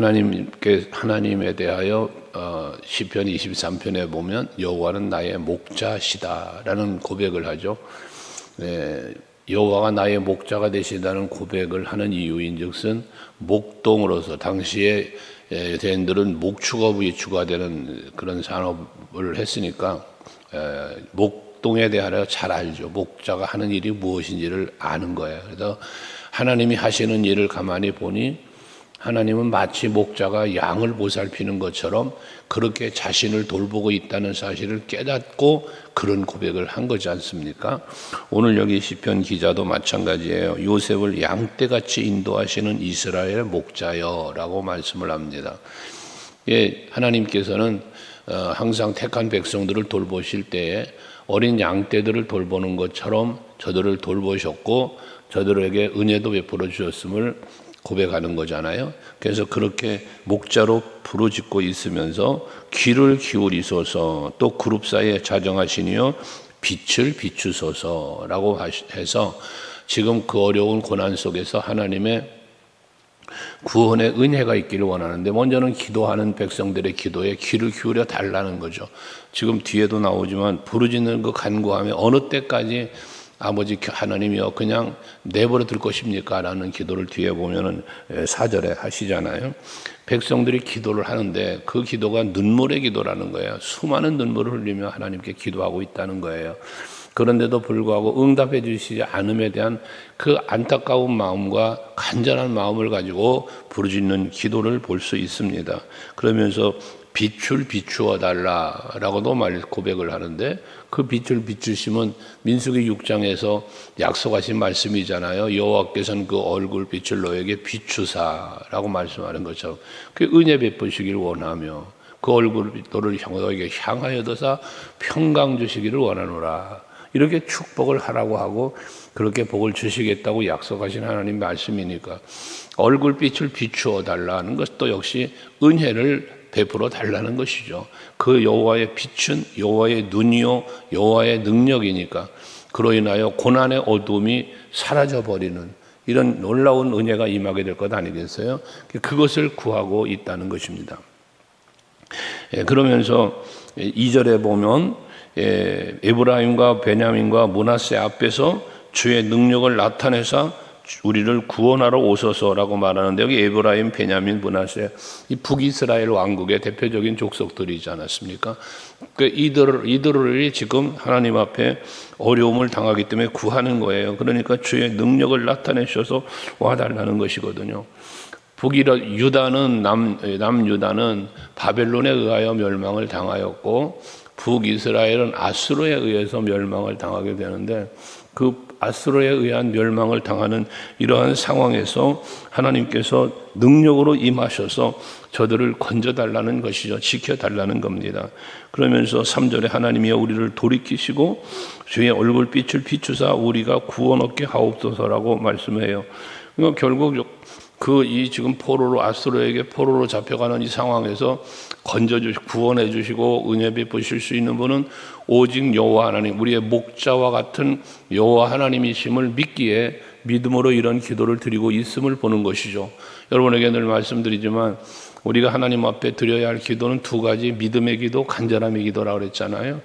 하나님에 대하여 시편 23편에 보면 여호와는 나의 목자시다라는 고백을 하죠. 여호와가 나의 목자가 되시다는 고백을 하는 이유인즉슨 목동으로서 당시에 유대인들은 목축업이 주가되는 그런 산업을 했으니까 목동에 대하여 잘 알죠. 목자가 하는 일이 무엇인지를 아는 거예요. 그래서 하나님이 하시는 일을 가만히 보니 하나님은 마치 목자가 양을 보살피는 것처럼 그렇게 자신을 돌보고 있다는 사실을 깨닫고 그런 고백을 한 거지 않습니까? 오늘 여기 시편 기자도 마찬가지예요. 요셉을 양떼같이 인도하시는 이스라엘 목자여 라고 말씀을 합니다. 하나님께서는 항상 택한 백성들을 돌보실 때에 어린 양떼들을 돌보는 것처럼 저들을 돌보셨고 저들에게 은혜도 베풀어 주셨음을 고백하는 거잖아요. 그래서 그렇게 목자로 부르짖고 있으면서 귀를 기울이소서, 또 그룹 사이에 자정하시니요 빛을 비추소서라고 해서 지금 그 어려운 고난 속에서 하나님의 구원의 은혜가 있기를 원하는데 먼저는 기도하는 백성들의 기도에 귀를 기울여 달라는 거죠. 지금 뒤에도 나오지만 부르짖는 그 간구함에 어느 때까지 아버지 하나님이여 그냥 내버려 둘 것입니까? 라는 기도를 뒤에 보면은 4절에 하시잖아요. 백성들이 기도를 하는데 그 기도가 눈물의 기도라는 거예요. 수많은 눈물을 흘리며 하나님께 기도하고 있다는 거예요. 그런데도 불구하고 응답해 주시지 않음에 대한 그 안타까운 마음과 간절한 마음을 가지고 부르짖는 기도를 볼 수 있습니다. 그러면서 빛을 비추어 달라라고도 고백을 하는데 그 빛을 비추시면 민수기 6장에서 약속하신 말씀이잖아요. 여호와께서는 그 얼굴빛을 너에게 비추사라고 말씀하는 것처럼 그 은혜 베푸시기를 원하며 그 얼굴빛 너를 너에게 향하여도사 평강 주시기를 원하노라. 이렇게 축복을 하라고 하고 그렇게 복을 주시겠다고 약속하신 하나님 말씀이니까 얼굴빛을 비추어 달라는 것도 역시 은혜를 베풀어 달라는 것이죠. 그 여호와의 빛은 여호와의 눈이요 여호와의 능력이니까 그로 인하여 고난의 어둠이 사라져버리는 이런 놀라운 은혜가 임하게 될 것 아니겠어요? 그것을 구하고 있다는 것입니다. 그러면서 2절에 보면 에브라임과 베냐민과 므낫세 앞에서 주의 능력을 나타내사 우리를 구원하러 오소서라고 말하는데 여기 에브라임, 베냐민, 므낫세 이 북이스라엘 왕국의 대표적인 족속들이지 않았습니까? 이들이 지금 하나님 앞에 어려움을 당하기 때문에 구하는 거예요. 그러니까 주의 능력을 나타내셔서 와달라는 것이거든요. 유다는 남유다는 바벨론에 의하여 멸망을 당하였고 북이스라엘은 아수르에 의해서 멸망을 당하게 되는데 그 아수르에 의한 멸망을 당하는 이러한 상황에서 하나님께서 능력으로 임하셔서 저들을 건져달라는 것이죠. 지켜달라는 겁니다. 그러면서 3절에 하나님이여 우리를 돌이키시고 주의 얼굴빛을 비추사 우리가 구원 얻게 하옵소서라고 말씀해요. 그러니까 결국 지금 아수르에게 포로로 잡혀가는 이 상황에서 구원해 주시고 은혜 베푸실 수 있는 분은 오직 여호와 하나님, 우리의 목자와 같은 여호와 하나님이심을 믿기에 믿음으로 이런 기도를 드리고 있음을 보는 것이죠. 여러분에게 늘 말씀드리지만 우리가 하나님 앞에 드려야 할 기도는 두 가지, 믿음의 기도, 간절함의 기도라고 그랬잖아요.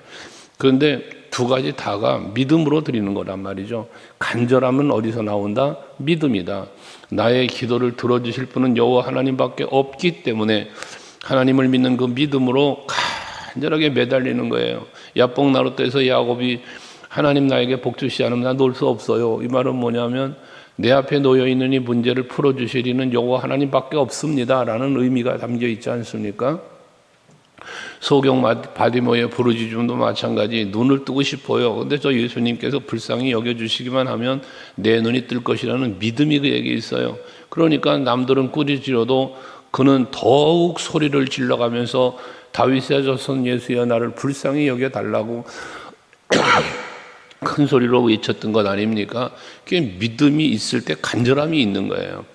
그런데 두 가지 다가 믿음으로 드리는 거란 말이죠. 간절함은 어디서 나온다? 믿음이다. 나의 기도를 들어주실 분은 여호와 하나님밖에 없기 때문에 하나님을 믿는 그 믿음으로 간절하게 매달리는 거예요. 야복나루터에서 야곱이 하나님 나에게 복 주시지 않으면 나 놀 수 없어요. 이 말은 뭐냐면 내 앞에 놓여 있는 이 문제를 풀어주시리는 여호와 하나님밖에 없습니다 라는 의미가 담겨 있지 않습니까? 소경 바디모의 부르짖음도 마찬가지. 눈을 뜨고 싶어요. 근데 저 예수님께서 불쌍히 여겨주시기만 하면 내 눈이 뜰 것이라는 믿음이 그에게 있어요. 그러니까 남들은 꾸짖으려도 그는 더욱 소리를 질러가면서 다윗의 자손 예수여 나를 불쌍히 여겨달라고 큰 소리로 외쳤던 것 아닙니까? 그게 믿음이 있을 때 간절함이 있는 거예요.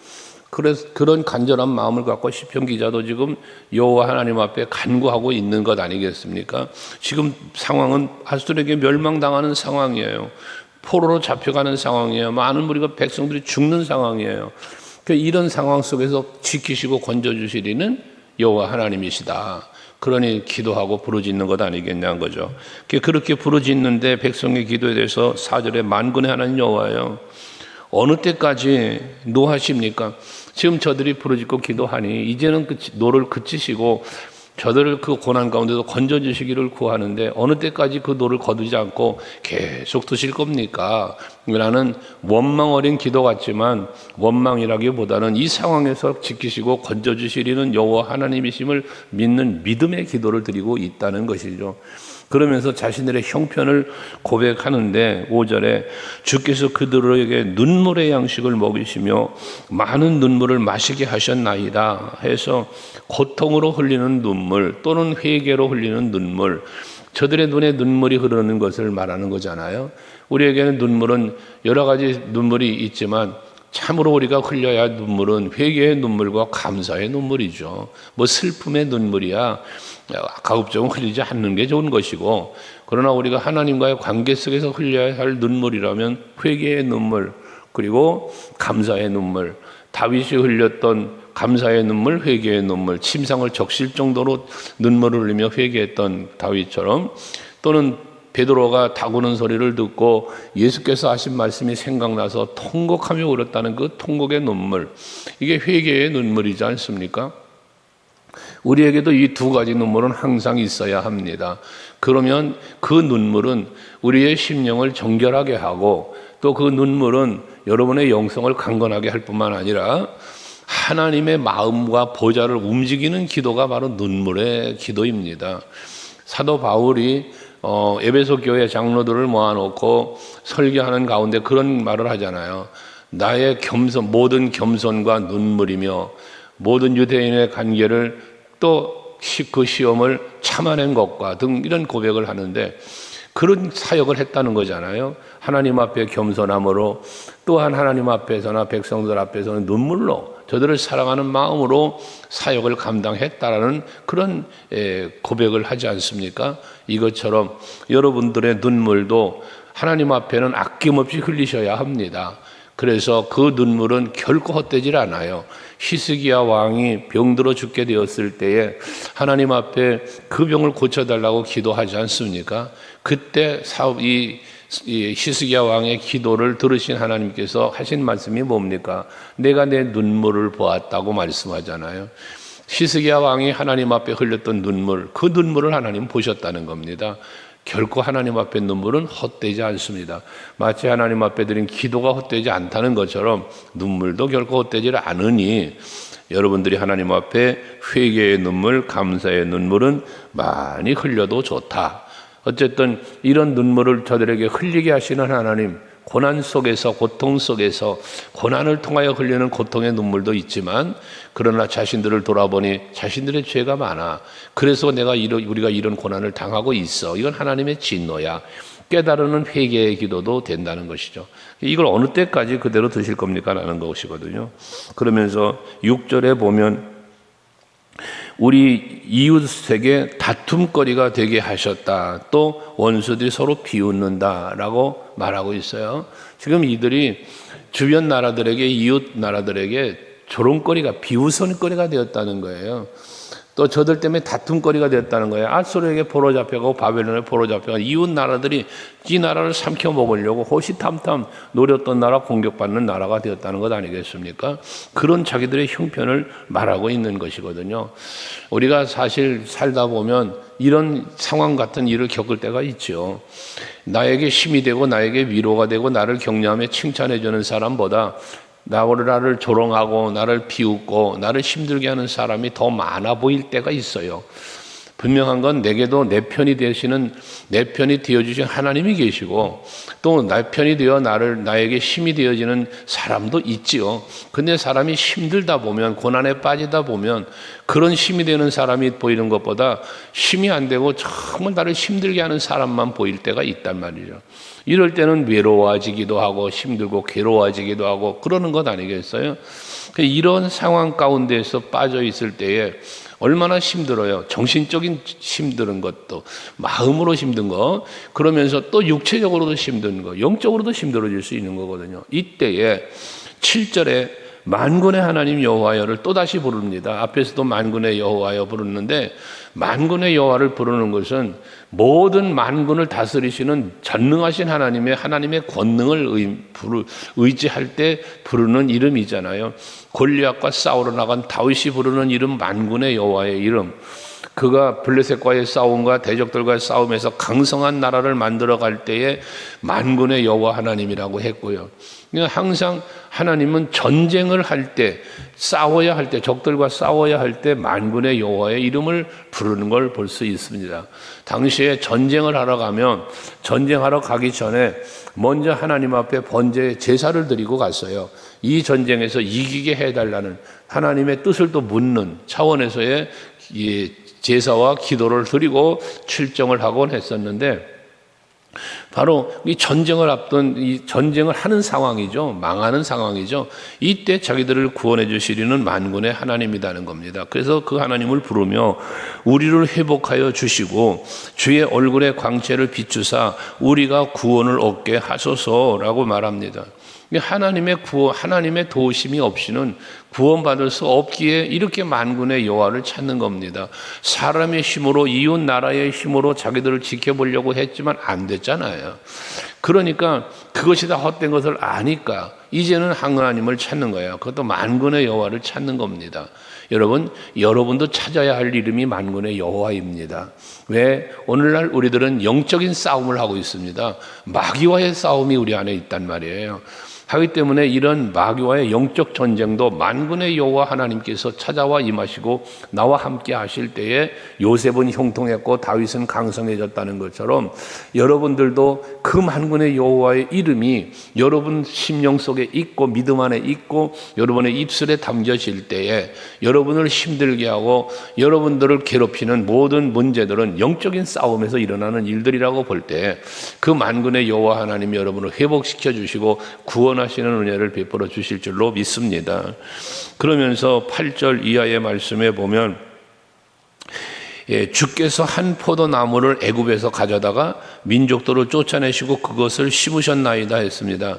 그래서 그런 간절한 마음을 갖고 시편 기자도 지금 여호와 하나님 앞에 간구하고 있는 것 아니겠습니까? 지금 상황은 아수르에게 멸망당하는 상황이에요. 포로로 잡혀가는 상황이에요. 많은 우리가 백성들이 죽는 상황이에요. 이런 상황 속에서 지키시고 건져주시리는 여호와 하나님이시다. 그러니 기도하고 부르짖는 것 아니겠냐는 거죠. 그렇게 부르짖는데 백성의 기도에 대해서 4절에 만군의 하나님 여호와여 어느 때까지 노하십니까? 지금 저들이 부르짖고 기도하니 이제는 노를 그치시고 저들을 그 고난 가운데서 건져주시기를 구하는데 어느 때까지 그 노를 거두지 않고 계속 두실 겁니까? 라는 원망 어린 기도 같지만 원망이라기보다는 이 상황에서 지키시고 건져주시리는 여호와 하나님이심을 믿는 믿음의 기도를 드리고 있다는 것이죠. 그러면서 자신들의 형편을 고백하는데 5절에 주께서 그들에게 눈물의 양식을 먹이시며 많은 눈물을 마시게 하셨나이다 해서 고통으로 흘리는 눈물 또는 회개로 흘리는 눈물, 저들의 눈에 눈물이 흐르는 것을 말하는 거잖아요. 우리에게는 눈물은 여러 가지 눈물이 있지만 참으로 우리가 흘려야 할 눈물은 회개의 눈물과 감사의 눈물이죠. 뭐 슬픔의 눈물이야 가급적이면 흘리지 않는 게 좋은 것이고, 그러나 우리가 하나님과의 관계 속에서 흘려야 할 눈물이라면 회개의 눈물 그리고 감사의 눈물, 다윗이 흘렸던 감사의 눈물, 회개의 눈물, 침상을 적실 정도로 눈물을 흘리며 회개했던 다윗처럼, 또는 베드로가 다구는 소리를 듣고 예수께서 하신 말씀이 생각나서 통곡하며 울었다는 그 통곡의 눈물, 이게 회개의 눈물이지 않습니까? 우리에게도 이 두 가지 눈물은 항상 있어야 합니다. 그러면 그 눈물은 우리의 심령을 정결하게 하고, 또 그 눈물은 여러분의 영성을 강건하게 할 뿐만 아니라 하나님의 마음과 보좌를 움직이는 기도가 바로 눈물의 기도입니다. 사도 바울이 에베소 교회 장로들을 모아놓고 설교하는 가운데 그런 말을 하잖아요. 나의 모든 겸손과 눈물이며 모든 유대인의 관계를 또 그 시험을 참아낸 것과 등 이런 고백을 하는데, 그런 사역을 했다는 거잖아요. 하나님 앞에 겸손함으로, 또한 하나님 앞에서나 백성들 앞에서는 눈물로, 저들을 사랑하는 마음으로 사역을 감당했다라는 그런 고백을 하지 않습니까? 이것처럼 여러분들의 눈물도 하나님 앞에는 아낌없이 흘리셔야 합니다. 그래서 그 눈물은 결코 헛되질 않아요. 히스기야 왕이 병들어 죽게 되었을 때에 하나님 앞에 그 병을 고쳐달라고 기도하지 않습니까? 그때 이 히스기야 왕의 기도를 들으신 하나님께서 하신 말씀이 뭡니까? 내가 내 눈물을 보았다고 말씀하잖아요. 히스기야 왕이 하나님 앞에 흘렸던 눈물, 그 눈물을 하나님 보셨다는 겁니다. 결코 하나님 앞에 눈물은 헛되지 않습니다. 마치 하나님 앞에 드린 기도가 헛되지 않다는 것처럼 눈물도 결코 헛되지 않으니, 여러분들이 하나님 앞에 회개의 눈물, 감사의 눈물은 많이 흘려도 좋다. 어쨌든 이런 눈물을 저들에게 흘리게 하시는 하나님, 고난 속에서, 고통 속에서 고난을 통하여 흘리는 고통의 눈물도 있지만, 그러나 자신들을 돌아보니 자신들의 죄가 많아. 그래서 우리가 이런 고난을 당하고 있어. 이건 하나님의 진노야. 깨달으는 회개의 기도도 된다는 것이죠. 이걸 어느 때까지 그대로 드실 겁니까? 라는 것이거든요. 그러면서 6절에 보면 우리 이웃에게 다툼거리가 되게 하셨다. 또 원수들이 서로 비웃는다라고 말하고 있어요. 지금 이들이 주변 나라들에게, 이웃 나라들에게 조롱거리가, 비웃음거리가 되었다는 거예요. 또 저들 때문에 다툼거리가 되었다는 거예요. 아수르에게 포로 잡혀가고 바벨론에 포로 잡혀가 이웃 나라들이 이 나라를 삼켜 먹으려고 호시탐탐 노렸던 나라, 공격받는 나라가 되었다는 것 아니겠습니까? 그런 자기들의 형편을 말하고 있는 것이거든요. 우리가 사실 살다 보면 이런 상황 같은 일을 겪을 때가 있죠. 나에게 힘이 되고 나에게 위로가 되고 나를 격려하며 칭찬해 주는 사람보다 나를 조롱하고 나를 비웃고 나를 힘들게 하는 사람이 더 많아 보일 때가 있어요. 분명한 건 내게도 내 편이 되어주신 하나님이 계시고, 또 내 편이 되어 나에게 힘이 되어지는 사람도 있지요. 근데 사람이 힘들다 보면, 고난에 빠지다 보면 그런 힘이 되는 사람이 보이는 것보다 힘이 안 되고 정말 나를 힘들게 하는 사람만 보일 때가 있단 말이죠. 이럴 때는 외로워지기도 하고 힘들고 괴로워지기도 하고 그러는 것 아니겠어요? 이런 상황 가운데서 빠져 있을 때에 얼마나 힘들어요. 정신적인 힘든 것도, 마음으로 힘든 거, 그러면서 또 육체적으로도 힘든 거, 영적으로도 힘들어질 수 있는 거거든요. 이때에 7절에 만군의 하나님 여호와여를 또다시 부릅니다. 앞에서도 만군의 여호와여 부르는데, 만군의 여호와를 부르는 것은 모든 만군을 다스리시는 전능하신 하나님의 권능을 의지할 때 부르는 이름이잖아요. 골리앗과 싸우러 나간 다윗이 부르는 이름, 만군의 여호와의 이름. 그가 블레셋과의 싸움과 대적들과의 싸움에서 강성한 나라를 만들어 갈 때에 만군의 여호와 하나님이라고 했고요. 항상 하나님은 전쟁을 할 때, 싸워야 할 때, 적들과 싸워야 할 때 만군의 여호와의 이름을 부르는 걸 볼 수 있습니다. 당시에 전쟁을 하러 가면, 전쟁하러 가기 전에 먼저 하나님 앞에 번제 제사를 드리고 갔어요. 이 전쟁에서 이기게 해달라는 하나님의 뜻을 또 묻는 차원에서의 이 제사와 기도를 드리고 출정을 하곤 했었는데, 바로 이 전쟁을 앞둔, 이 전쟁을 하는 상황이죠. 망하는 상황이죠. 이때 자기들을 구원해 주시리는 만군의 하나님이라는 겁니다. 그래서 그 하나님을 부르며 우리를 회복하여 주시고 주의 얼굴의 광채를 비추사 우리가 구원을 얻게 하소서라고 말합니다. 하나님의 도우심이 없이는 구원받을 수 없기에 이렇게 만군의 여호와를 찾는 겁니다. 사람의 힘으로, 이웃 나라의 힘으로 자기들을 지켜보려고 했지만 안 됐잖아요. 그러니까 그것이 다 헛된 것을 아니까 이제는 하나님을 찾는 거예요. 그것도 만군의 여호와를 찾는 겁니다. 여러분도 찾아야 할 이름이 만군의 여호와입니다. 왜? 오늘날 우리들은 영적인 싸움을 하고 있습니다. 마귀와의 싸움이 우리 안에 있단 말이에요. 하기 때문에 이런 마귀와의 영적 전쟁도 만군의 여호와 하나님께서 찾아와 임하시고 나와 함께 하실 때에 요셉은 형통했고 다윗은 강성해졌다는 것처럼 여러분들도 그 만군의 여호와의 이름이 여러분 심령 속에 있고 믿음 안에 있고 여러분의 입술에 담겨질 때에 여러분을 힘들게 하고 여러분들을 괴롭히는 모든 문제들은 영적인 싸움에서 일어나는 일들이라고 볼 때 그 만군의 여호와 하나님이 여러분을 회복시켜 주시고 구원하시는 은혜를 베풀어 주실 줄로 믿습니다. 그러면서 8절 이하의 말씀에 보면 주께서 한 포도나무를 애굽에서 가져다가 민족들을 쫓아내시고 그것을 심으셨나이다 했습니다.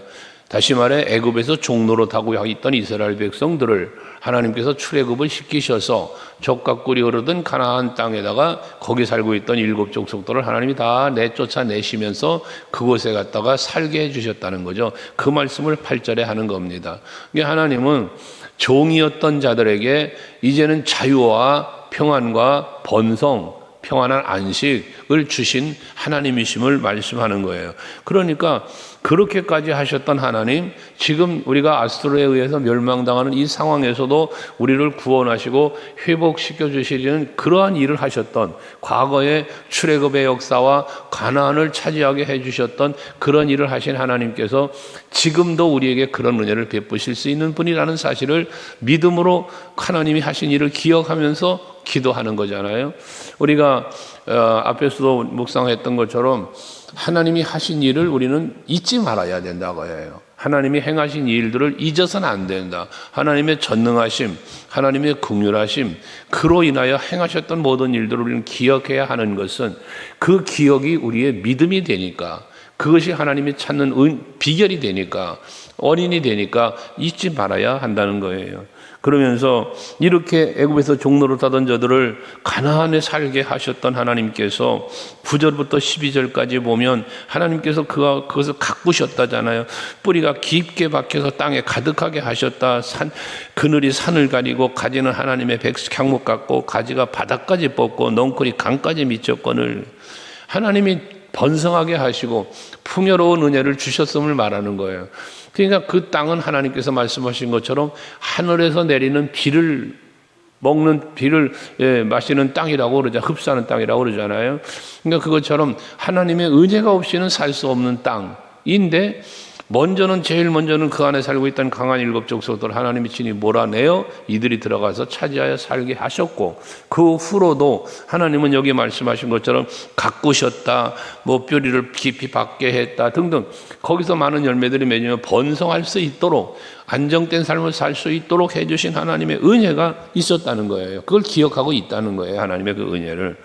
다시 말해 애굽에서 종로로 타고 있던 이스라엘 백성들을 하나님께서 출애굽을 시키셔서 젖과 꿀이 흐르던 가나안 땅에다가 거기 살고 있던 7 족속들을 하나님이 다 내쫓아내시면서 그곳에 갔다가 살게 해주셨다는 거죠. 그 말씀을 8절에 하는 겁니다. 하나님은 종이었던 자들에게 이제는 자유와 평안과 번성, 평안한 안식을 주신 하나님이심을 말씀하는 거예요. 그러니까 그렇게까지 하셨던 하나님, 지금 우리가 아수르에 의해서 멸망당하는 이 상황에서도 우리를 구원하시고 회복시켜 주시려는 그러한 일을 하셨던, 과거의 출애굽의 역사와 가나안을 차지하게 해주셨던 그런 일을 하신 하나님께서 지금도 우리에게 그런 은혜를 베푸실 수 있는 분이라는 사실을 믿음으로 하나님이 하신 일을 기억하면서 기도하는 거잖아요. 우리가 앞에서도 묵상했던 것처럼 하나님이 하신 일을 우리는 잊지 말아야 된다고 해요. 하나님이 행하신 일들을 잊어서는 안 된다. 하나님의 전능하심, 하나님의 긍휼하심, 그로 인하여 행하셨던 모든 일들을 우리는 기억해야 하는 것은 그 기억이 우리의 믿음이 되니까, 그것이 하나님이 찾는 비결이 되니까, 원인이 되니까 잊지 말아야 한다는 거예요. 그러면서 이렇게 애굽에서 종로를 타던 저들을 가나안에 살게 하셨던 하나님께서 9절부터 12절까지 보면 하나님께서 그것을 가꾸셨다잖아요. 뿌리가 깊게 박혀서 땅에 가득하게 하셨다. 그늘이 산을 가리고 가지는 하나님의 백향목 같고 가지가 바닥까지 뻗고 넝쿨이 강까지 미쳤거늘. 하나님이 번성하게 하시고 풍요로운 은혜를 주셨음을 말하는 거예요. 그러니까 그 땅은 하나님께서 말씀하신 것처럼 하늘에서 내리는 비를 먹는, 비를 마시는 땅이라고 그러죠. 흡수하는 땅이라고 그러잖아요. 그러니까 그것처럼 하나님의 은혜가 없이는 살 수 없는 땅인데, 제일 먼저는 그 안에 살고 있던 강한 7 족속들 하나님이 친히 몰아내어 이들이 들어가서 차지하여 살게 하셨고, 그 후로도 하나님은 여기 말씀하신 것처럼 가꾸셨다, 뿌리를 깊이 박게 했다 등등, 거기서 많은 열매들이 맺으며 번성할 수 있도록 안정된 삶을 살 수 있도록 해주신 하나님의 은혜가 있었다는 거예요. 그걸 기억하고 있다는 거예요. 하나님의 그 은혜를.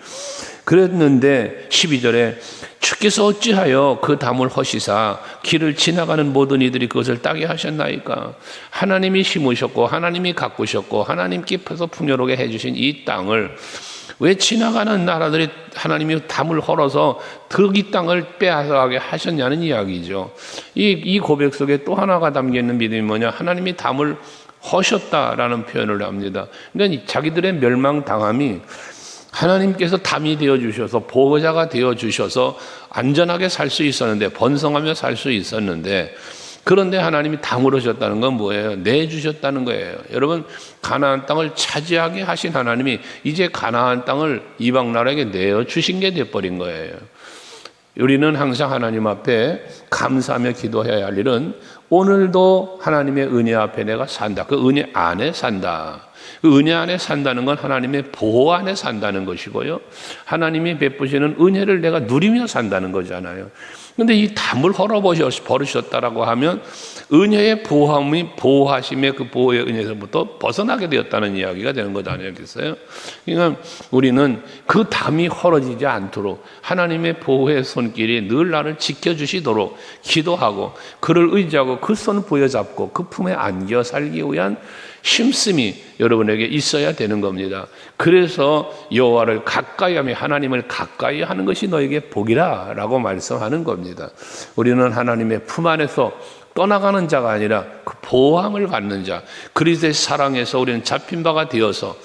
그랬는데 12절에 주께서 어찌하여 그 담을 허시사 길을 지나가는 모든 이들이 그것을 따게 하셨나이까. 하나님이 심으셨고 하나님이 가꾸셨고 하나님께서 풍요롭게 해주신 이 땅을 왜 지나가는 나라들이 하나님이 담을 헐어서 그 땅을 빼앗아가게 하셨냐는 이야기죠. 이 고백 속에 또 하나가 담겨있는 믿음이 뭐냐, 하나님이 담을 허셨다라는 표현을 합니다. 그러니까 자기들의 멸망당함이 하나님께서 담이 되어주셔서 보호자가 되어주셔서 안전하게 살 수 있었는데, 번성하며 살 수 있었는데, 그런데 하나님이 담을 하셨다는 건 뭐예요? 내주셨다는 거예요. 여러분, 가나안 땅을 차지하게 하신 하나님이 이제 가나안 땅을 이방 나라에게 내어주신 게 돼버린 거예요. 우리는 항상 하나님 앞에 감사하며 기도해야 할 일은 오늘도 하나님의 은혜 앞에 내가 산다. 그 은혜 안에 산다. 그 은혜 안에 산다는 건 하나님의 보호 안에 산다는 것이고요. 하나님이 베푸시는 은혜를 내가 누리며 산다는 거잖아요. 그런데 이 담을 헐어버리셨다라고 하면 은혜의 보호하심의 그 보호의 은혜에서부터 벗어나게 되었다는 이야기가 되는 것 아니겠어요? 그러니까 우리는 그 담이 헐어지지 않도록 하나님의 보호의 손길이 늘 나를 지켜주시도록 기도하고 그를 의지하고 그 손을 부여잡고 그 품에 안겨 살기 위한 심씀이 여러분에게 있어야 되는 겁니다. 그래서 여호와를 가까이 하며 하나님을 가까이 하는 것이 너에게 복이라 라고 말씀하는 겁니다. 우리는 하나님의 품 안에서 떠나가는 자가 아니라 그 보호함을 받는 자, 그리스도의 사랑에서 우리는 잡힌 바가 되어서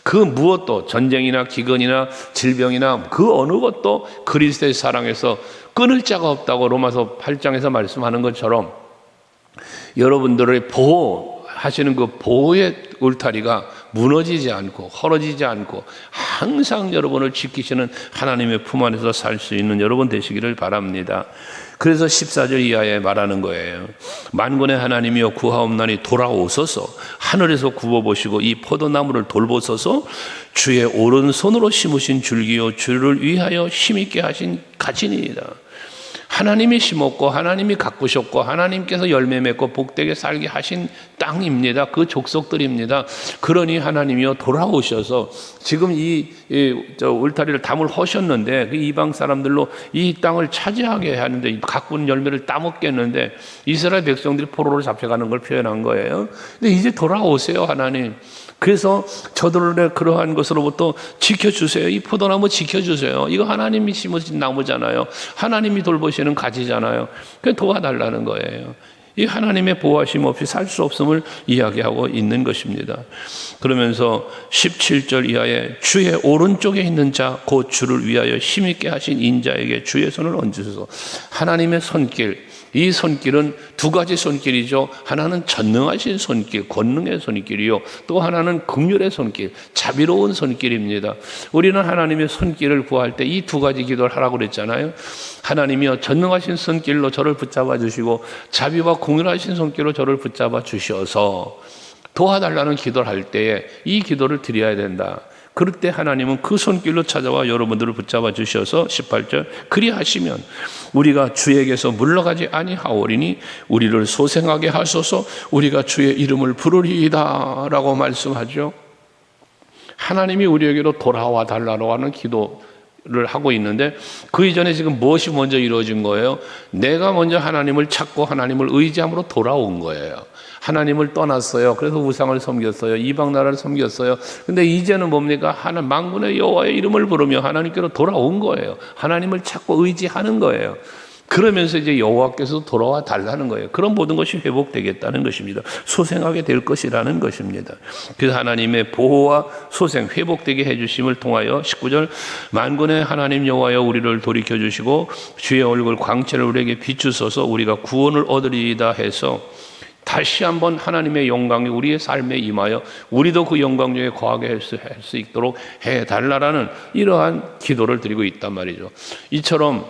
그 무엇도 전쟁이나 기근이나 질병이나 그 어느 것도 그리스도의 사랑에서 끊을 자가 없다고 로마서 8장에서 말씀하는 것처럼 여러분들의 보호하시는 그 보호의 울타리가 무너지지 않고 헐어지지 않고 항상 여러분을 지키시는 하나님의 품 안에서 살 수 있는 여러분 되시기를 바랍니다. 그래서 14절 이하에 말하는 거예요. 만군의 하나님이여 구하옵나니 돌아오소서. 하늘에서 구워보시고 이 포도나무를 돌보소서. 주의 오른손으로 심으신 줄기요 주를 위하여 힘있게 하신 가지니이다. 하나님이 심었고 하나님이 가꾸셨고 하나님께서 열매 맺고 복되게 살게 하신 땅입니다. 그 족속들입니다. 그러니 하나님이여 돌아오셔서 지금 이 울타리를 담을 허셨는데 그 이방 사람들로 이 땅을 차지하게 하는데 가꾼 열매를 따먹겠는데 이스라엘 백성들이 포로로 잡혀가는 걸 표현한 거예요. 근데 이제 돌아오세요 하나님. 그래서 저들을 그러한 것으로부터 지켜주세요. 이 포도나무 지켜주세요. 이거 하나님이 심으신 나무잖아요. 하나님이 돌보시는 가지잖아요. 그냥 도와달라는 거예요. 이 하나님의 보호하심 없이 살 수 없음을 이야기하고 있는 것입니다. 그러면서 17절 이하에 주의 오른쪽에 있는 자 곧 주를 위하여 힘있게 하신 인자에게 주의 손을 얹으소서. 하나님의 손길, 이 손길은 두 가지 손길이죠. 하나는 전능하신 손길, 권능의 손길이요. 또 하나는 긍휼의 손길, 자비로운 손길입니다. 우리는 하나님의 손길을 구할 때 이 두 가지 기도를 하라고 그랬잖아요. 하나님이여 전능하신 손길로 저를 붙잡아 주시고 자비와 긍휼하신 손길로 저를 붙잡아 주셔서 도와달라는 기도를 할 때에 이 기도를 드려야 된다. 그럴 때 하나님은 그 손길로 찾아와 여러분들을 붙잡아 주셔서 18절 그리하시면 우리가 주에게서 물러가지 아니하오리니 우리를 소생하게 하소서. 우리가 주의 이름을 부르리이다 라고 말씀하죠. 하나님이 우리에게로 돌아와 달라고 하는 기도를 하고 있는데 그 이전에 지금 무엇이 먼저 이루어진 거예요? 내가 먼저 하나님을 찾고 하나님을 의지함으로 돌아온 거예요. 하나님을 떠났어요. 그래서 우상을 섬겼어요. 이방 나라를 섬겼어요. 근데 이제는 뭡니까? 만군의 여호와의 이름을 부르며 하나님께로 돌아온 거예요. 하나님을 찾고 의지하는 거예요. 그러면서 이제 여호와께서 돌아와 달라는 거예요. 그런 모든 것이 회복되겠다는 것입니다. 소생하게 될 것이라는 것입니다. 그래서 하나님의 보호와 소생, 회복되게 해주심을 통하여 19절 만군의 하나님 여호와여 우리를 돌이켜주시고 주의 얼굴 광채를 우리에게 비추소서. 우리가 구원을 얻으리이다 해서 다시 한번 하나님의 영광이 우리의 삶에 임하여 우리도 그 영광 중에 거하게 할 수 있도록 해달라는 이러한 기도를 드리고 있단 말이죠. 이처럼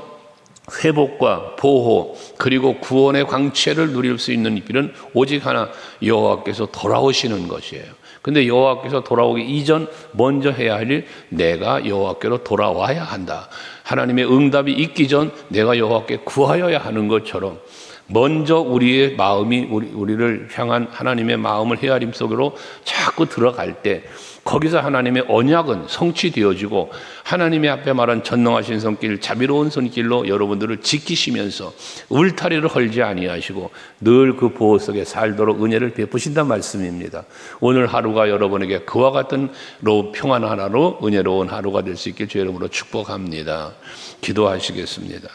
회복과 보호 그리고 구원의 광채를 누릴 수 있는 길은 오직 하나, 여호와께서 돌아오시는 것이에요. 근데 여호와께서 돌아오기 이전 먼저 해야 할 일, 내가 여호와께로 돌아와야 한다. 하나님의 응답이 있기 전 내가 여호와께 구하여야 하는 것처럼 먼저 우리의 마음이 우리를 향한 하나님의 마음을 헤아림 속으로 자꾸 들어갈 때 거기서 하나님의 언약은 성취되어지고 하나님의 앞에 말한 전능하신 손길, 자비로운 손길로 여러분들을 지키시면서 울타리를 헐지 아니하시고 늘 그 보호 속에 살도록 은혜를 베푸신다는 말씀입니다. 오늘 하루가 여러분에게 그와 같은 평안한 하루, 은혜로운 하루가 될 수 있길 주의 이름으로 축복합니다. 기도하시겠습니다.